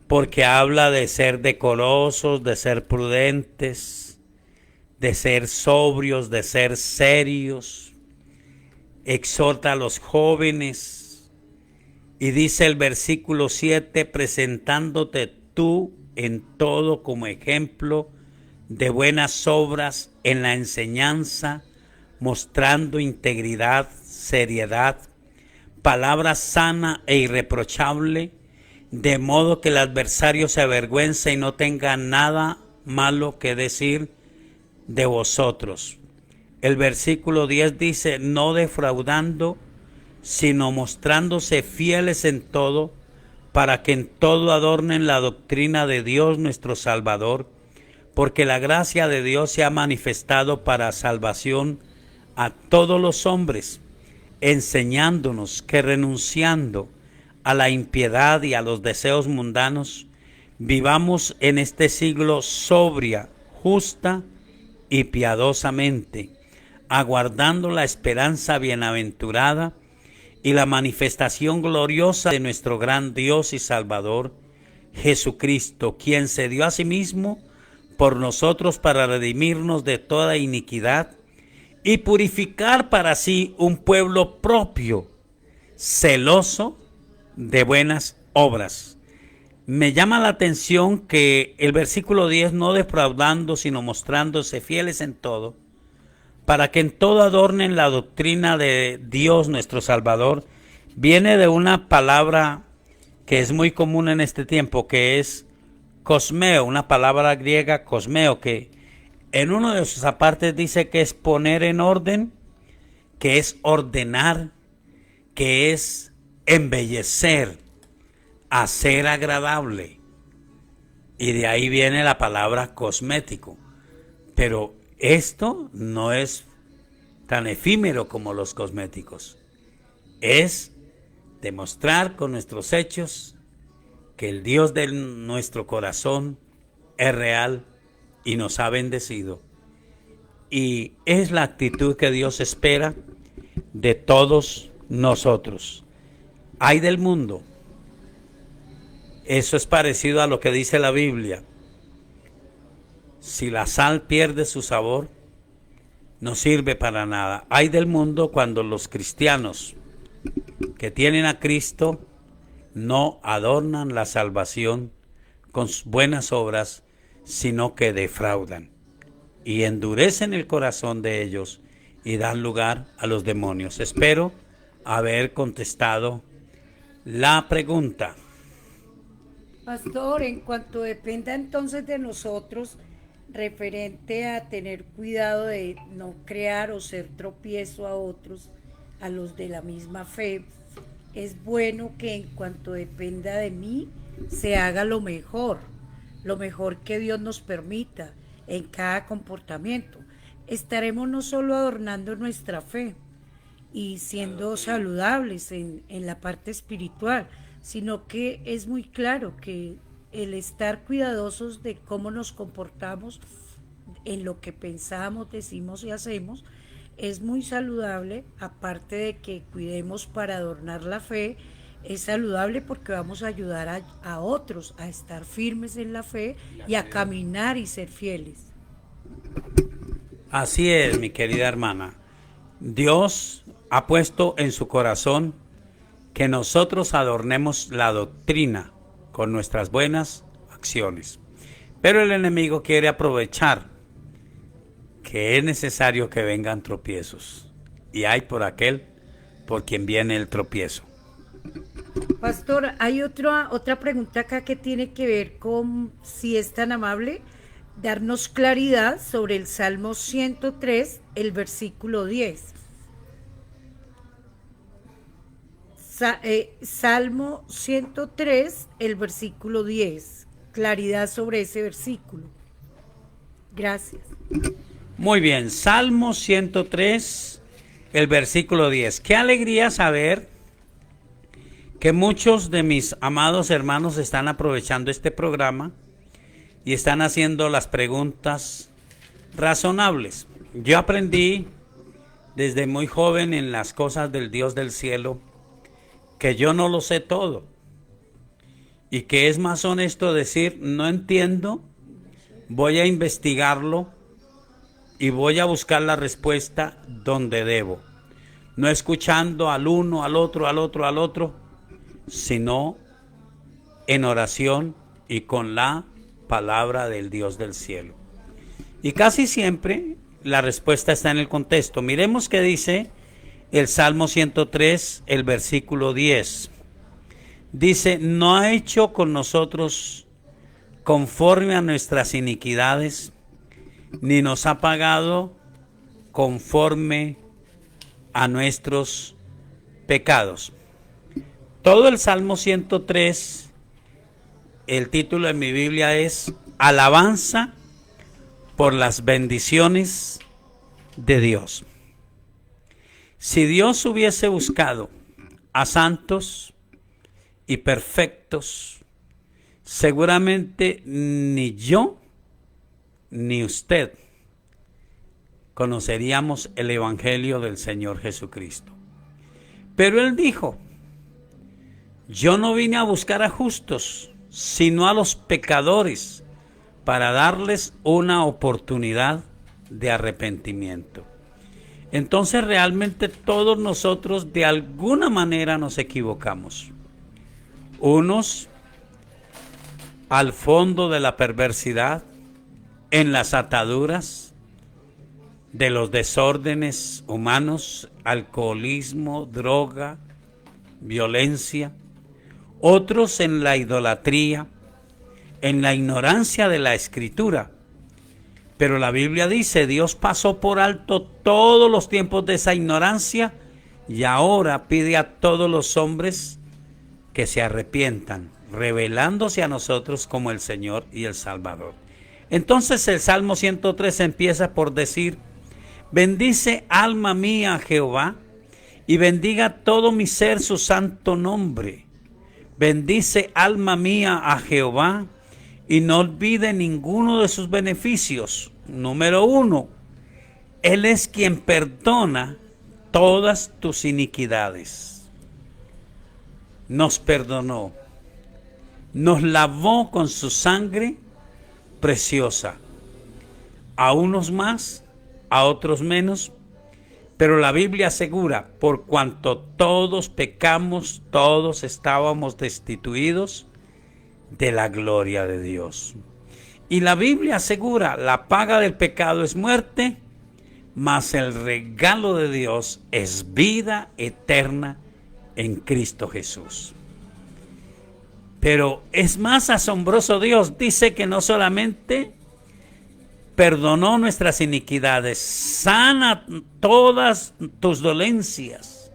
porque habla de ser decorosos, de ser prudentes, de ser sobrios, de ser serios. Exhorta a los jóvenes y dice el versículo 7, presentándote tú en todo como ejemplo de buenas obras en la enseñanza, mostrando integridad, seriedad, palabra sana e irreprochable, de modo que el adversario se avergüence y no tenga nada malo que decir de vosotros. El versículo 10 dice, no defraudando, sino mostrándose fieles en todo, para que en todo adornen la doctrina de Dios nuestro Salvador, porque la gracia de Dios se ha manifestado para salvación a todos los hombres, enseñándonos que renunciando a la impiedad y a los deseos mundanos, vivamos en este siglo sobria, justa y piadosamente, aguardando la esperanza bienaventurada y la manifestación gloriosa de nuestro gran Dios y Salvador, Jesucristo, quien se dio a sí mismo por nosotros para redimirnos de toda iniquidad y purificar para sí un pueblo propio, celoso de buenas obras. Me llama la atención que el versículo 10, no defraudando, sino mostrándose fieles en todo, para que en todo adornen la doctrina de Dios nuestro Salvador, viene de una palabra que es muy común en este tiempo, que es cosmeo, una palabra griega cosmeo, que en uno de sus apartes dice que es poner en orden, que es ordenar, que es embellecer, hacer agradable. Y de ahí viene la palabra cosmético. Pero esto no es tan efímero como los cosméticos. Es demostrar con nuestros hechos que el Dios de nuestro corazón es real y nos ha bendecido. Y es la actitud que Dios espera de todos nosotros. Ay del mundo. Eso es parecido a lo que dice la Biblia. Si la sal pierde su sabor, no sirve para nada. Ay del mundo cuando los cristianos que tienen a Cristo no adornan la salvación con buenas obras, sino que defraudan y endurecen el corazón de ellos y dan lugar a los demonios. Espero haber contestado la pregunta. Pastor, en cuanto dependa entonces de nosotros, referente a tener cuidado de no crear o ser tropiezo a otros, a los de la misma fe, es bueno que en cuanto dependa de mí, se haga lo mejor, lo mejor que Dios nos permita en cada comportamiento. Estaremos no solo adornando nuestra fe y siendo saludables en la parte espiritual, sino que es muy claro que el estar cuidadosos de cómo nos comportamos en lo que pensamos, decimos y hacemos, es muy saludable, aparte de que cuidemos para adornar la fe, es saludable porque vamos a ayudar a otros a estar firmes en la fe y a caminar y ser fieles. Así es, mi querida hermana. Dios ha puesto en su corazón que nosotros adornemos la doctrina con nuestras buenas acciones. Pero el enemigo quiere aprovechar que es necesario que vengan tropiezos. Y hay por aquel por quien viene el tropiezo. Pastor, hay otra pregunta acá que tiene que ver con, si es tan amable, darnos claridad sobre el Salmo 103, el versículo 10. Salmo 103, el versículo 10. Claridad sobre ese versículo. Gracias. Muy bien, Salmo 103, el versículo 10. Qué alegría saber que muchos de mis amados hermanos están aprovechando este programa y están haciendo las preguntas razonables. Yo aprendí desde muy joven en las cosas del Dios del cielo que yo no lo sé todo y que es más honesto decir no entiendo, voy a investigarlo y voy a buscar la respuesta donde debo, no escuchando al uno, al otro, sino en oración y con la palabra del Dios del cielo. Y casi siempre la respuesta está en el contexto. Miremos qué dice el Salmo 103, el versículo 10. Dice, no ha hecho con nosotros conforme a nuestras iniquidades, ni nos ha pagado conforme a nuestros pecados. Todo el Salmo 103, el título en mi Biblia es Alabanza por las bendiciones de Dios. Si Dios hubiese buscado a santos y perfectos, seguramente ni yo ni usted conoceríamos el Evangelio del Señor Jesucristo. Pero Él dijo, yo no vine a buscar a justos, sino a los pecadores, para darles una oportunidad de arrepentimiento. Entonces realmente todos nosotros de alguna manera nos equivocamos. Unos al fondo de la perversidad, en las ataduras de los desórdenes humanos, alcoholismo, droga, violencia. Otros en la idolatría, en la ignorancia de la Escritura. Pero la Biblia dice, Dios pasó por alto todos los tiempos de esa ignorancia y ahora pide a todos los hombres que se arrepientan, revelándose a nosotros como el Señor y el Salvador. Entonces el Salmo 103 empieza por decir, bendice alma mía a Jehová y bendiga todo mi ser su santo nombre. Bendice alma mía a Jehová y no olvide ninguno de sus beneficios. Número 1, Él es quien perdona todas tus iniquidades. Nos perdonó, nos lavó con su sangre preciosa. A unos más, a otros menos, pero la Biblia asegura, por cuanto todos pecamos, todos estábamos destituidos de la gloria de Dios. Y la Biblia asegura, la paga del pecado es muerte, mas el regalo de Dios es vida eterna en Cristo Jesús. Pero es más asombroso Dios, dice que no solamente perdonó nuestras iniquidades, sana todas tus dolencias,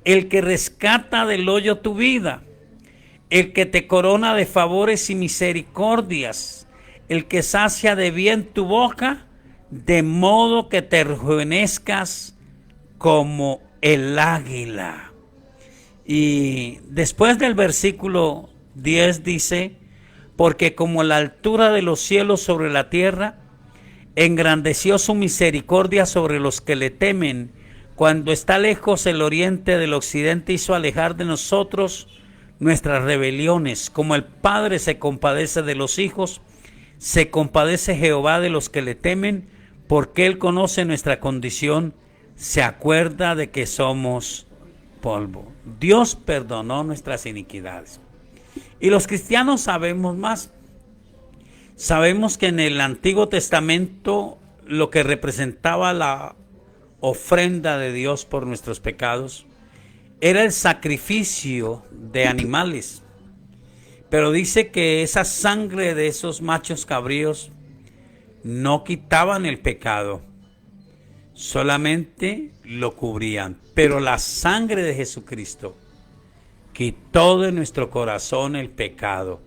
el que rescata del hoyo tu vida, el que te corona de favores y misericordias, el que sacia de bien tu boca, de modo que te rejuvenezcas como el águila. Y después del versículo 10 dice, porque como la altura de los cielos sobre la tierra, engrandeció su misericordia sobre los que le temen. Cuando está lejos el oriente del occidente, hizo alejar de nosotros nuestras rebeliones. Como el Padre se compadece de los hijos, se compadece Jehová de los que le temen, porque Él conoce nuestra condición, se acuerda de que somos polvo. Dios perdonó nuestras iniquidades. Y los cristianos sabemos más. Sabemos que en el Antiguo Testamento lo que representaba la ofrenda de Dios por nuestros pecados era el sacrificio de animales. Pero dice que esa sangre de esos machos cabríos no quitaban el pecado, solamente lo cubrían. Pero la sangre de Jesucristo quitó de nuestro corazón el pecado.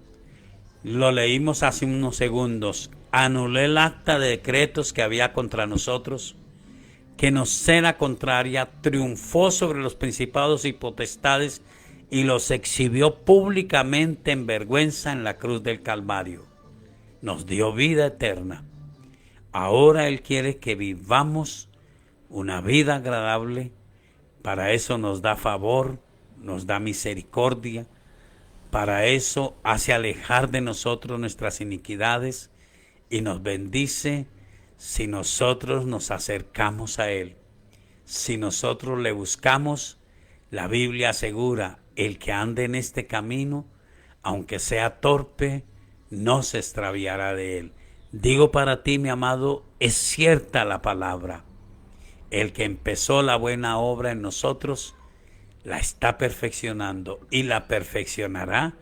Lo leímos hace unos segundos. Anuló el acta de decretos que había contra nosotros, que nos era contraria, triunfó sobre los principados y potestades y los exhibió públicamente en vergüenza en la cruz del Calvario. Nos dio vida eterna. Ahora Él quiere que vivamos una vida agradable. Para eso nos da favor, nos da misericordia. Para eso hace alejar de nosotros nuestras iniquidades y nos bendice si nosotros nos acercamos a Él. Si nosotros le buscamos, la Biblia asegura, el que ande en este camino, aunque sea torpe, no se extraviará de él. Digo para ti, mi amado, es cierta la palabra. El que empezó la buena obra en nosotros, la está perfeccionando y la perfeccionará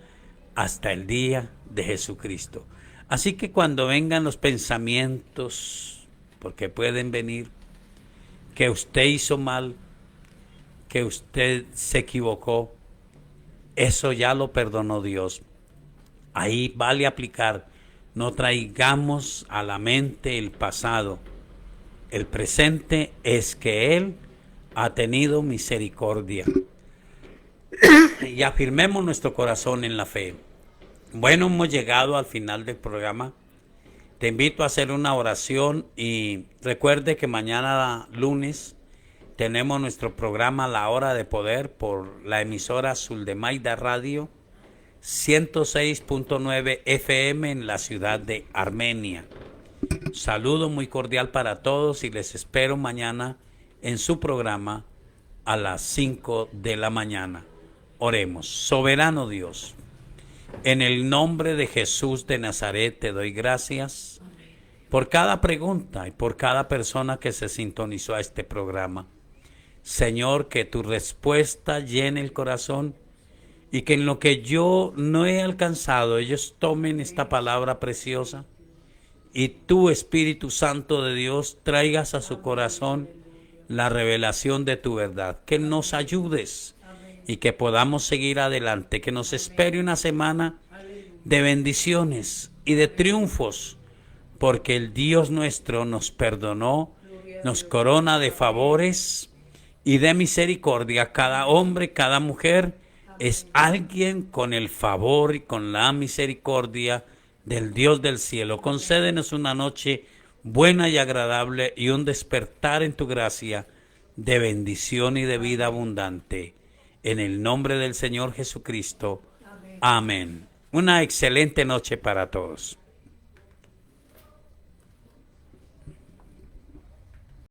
hasta el día de Jesucristo. Así que cuando vengan los pensamientos, porque pueden venir, que usted hizo mal, que usted se equivocó, eso ya lo perdonó Dios. Ahí vale aplicar, no traigamos a la mente el pasado. El presente es que Él ha tenido misericordia. Y afirmemos nuestro corazón en la fe. Bueno, hemos llegado al final del programa. Te invito a hacer una oración y recuerde que mañana lunes tenemos nuestro programa La Hora de Poder por la emisora Zuldemaida Radio 106.9 FM en la ciudad de Armenia. Saludo muy cordial para todos y les espero mañana en su programa a las 5 de la mañana. Oremos. Soberano Dios, en el nombre de Jesús de Nazaret te doy gracias por cada pregunta y por cada persona que se sintonizó a este programa. Señor, que tu respuesta llene el corazón y que en lo que yo no he alcanzado, ellos tomen esta palabra preciosa y tú, Espíritu Santo de Dios, traigas a su corazón la revelación de tu verdad. Que nos ayudes y que podamos seguir adelante, que nos espere una semana de bendiciones y de triunfos, porque el Dios nuestro nos perdonó, nos corona de favores y de misericordia. Cada hombre, cada mujer es alguien con el favor y con la misericordia del Dios del cielo. Concédenos una noche buena y agradable y un despertar en tu gracia de bendición y de vida abundante. En el nombre del Señor Jesucristo. Amén. Una excelente noche para todos.